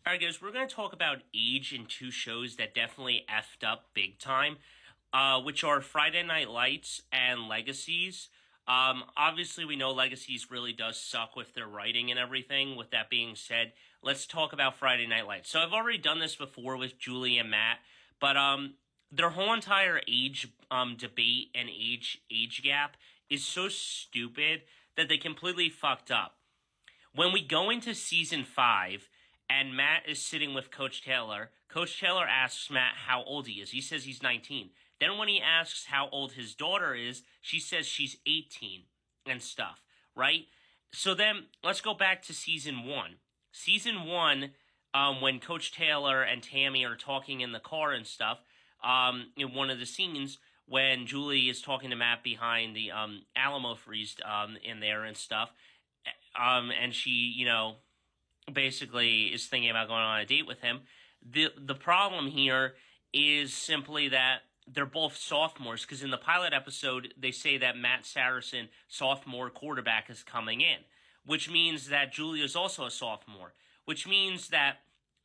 All right, guys, we're going to talk about age in two shows that definitely effed up big time, which are Friday Night Lights and Legacies. Obviously, we know Legacies really does suck with their writing and everything. With that being said, let's talk about Friday Night Lights. So I've already done this before with Julie and Matt, but their whole entire age debate and age gap is so stupid that they completely fucked up. When we go into season 5 and Matt is sitting with Coach Taylor asks Matt how old he is. He says he's 19. Then when he asks how old his daughter is, she says she's 18 and stuff, right? So then let's go back to season 1. Season 1, when Coach Taylor and Tammy are talking in the car and stuff, in one of the scenes when Julie is talking to Matt behind the Alamo freeze in there and stuff, and she, basically is thinking about going on a date with him. The problem here is simply that they're both sophomores, because in the pilot episode, they say that Matt Saracen, sophomore quarterback, is coming in, which means that Julia is also a sophomore, which means that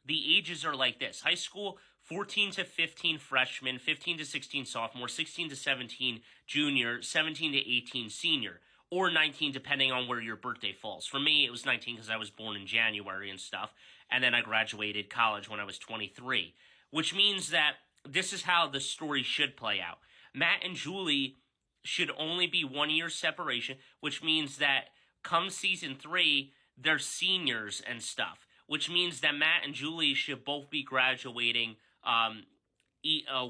the ages are like this. High school, 14 to 15 freshman, 15 to 16 sophomore, 16 to 17 junior, 17 to 18 senior, or 19 depending on where your birthday falls. For me, it was 19 because I was born in January and stuff, and then I graduated college when I was 23, which means that this is how the story should play out. Matt and Julie should only be 1 year separation, which means that come season 3, they're seniors and stuff, which means that Matt and Julie should both be graduating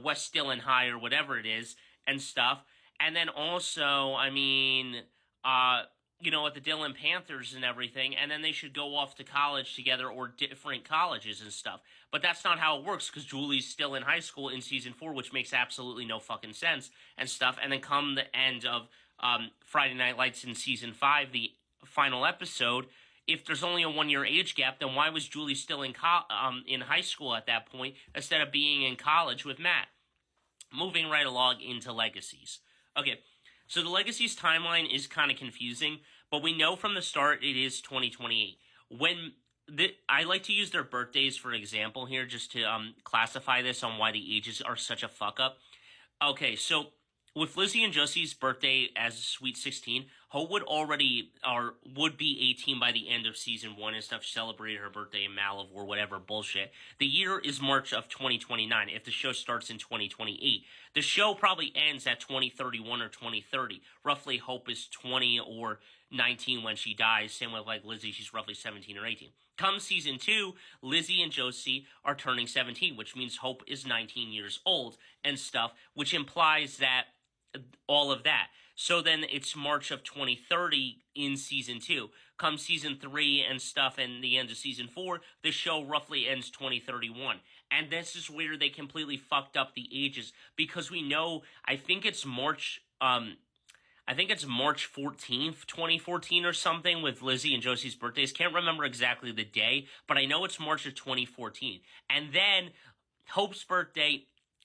West Dillon High or whatever it is and stuff. And then also, at the Dillon Panthers and everything, and then they should go off to college together or different colleges and stuff. But that's not how it works, because Julie's still in high school in season 4, which makes absolutely no fucking sense and stuff. And then come the end of Friday Night Lights in season 5, the final episode, if there's only a 1 year age gap, then why was Julie still in high school at that point instead of being in college with Matt? Moving right along into Legacies. Okay. So the Legacies timeline is kind of confusing, but we know from the start it is 2028. I like to use their birthdays for example here, just to classify this on why the ages are such a fuck up. Okay, so with Lizzie and Josie's birthday as Sweet 16, Hope would be 18 by the end of season 1 and stuff. She celebrated her birthday in Malibu or whatever bullshit. The year is March of 2029 if the show starts in 2028. The show probably ends at 2031 or 2030. Roughly, Hope is 20 or 19 when she dies. Same with like Lizzie, she's roughly 17 or 18. Come season 2, Lizzie and Josie are turning 17, which means Hope is 19 years old and stuff, which implies that all of that. So then it's March of 2030 in season 2. Come season 3 and stuff and the end of season 4, the show roughly ends 2031. And this is where they completely fucked up the ages, because we know, I think it's March 14th, 2014 or something with Lizzie and Josie's birthdays. Can't remember exactly the day, but I know it's March of 2014. And then Hope's birthday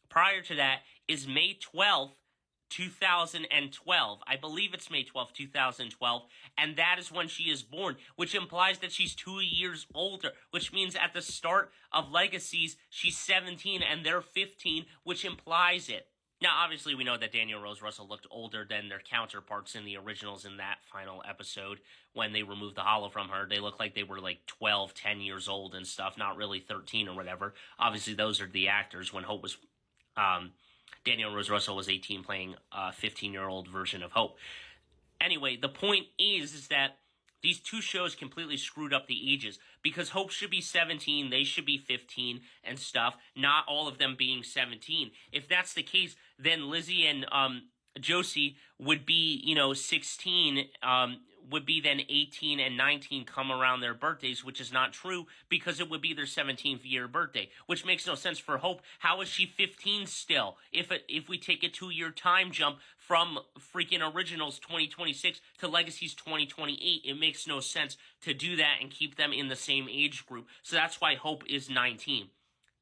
prior to that is May 12th, 2012. I believe it's May 12th, 2012, and that is when she is born, which implies that she's 2 years older, which means at the start of Legacies, she's 17 and they're 15, which implies it. Now, obviously, we know that Danielle Rose Russell looked older than their counterparts in the originals in that final episode when they removed the hollow from her. They looked like they were like 12, 10 years old and stuff, not really 13 or whatever. Obviously, those are the actors when Hope was... Danielle Rose Russell was 18 playing a 15-year-old version of Hope. Anyway, the point is that these two shows completely screwed up the ages, because Hope should be 17, they should be 15 and stuff, not all of them being 17. If that's the case, then Lizzie and Josie would be, 16, would be then 18 and 19 come around their birthdays, which is not true, because it would be their 17th year birthday, which makes no sense for Hope. How is she 15 still? If we take a 2 year time jump from freaking Originals 2026 to Legacies 2028, it makes no sense to do that and keep them in the same age group. So that's why Hope is 19.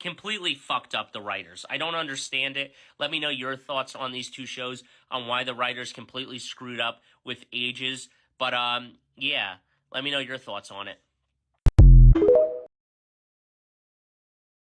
Completely fucked up the writers. I don't understand it. Let me know your thoughts on these two shows, on why the writers completely screwed up with ages. But, yeah, let me know your thoughts on it.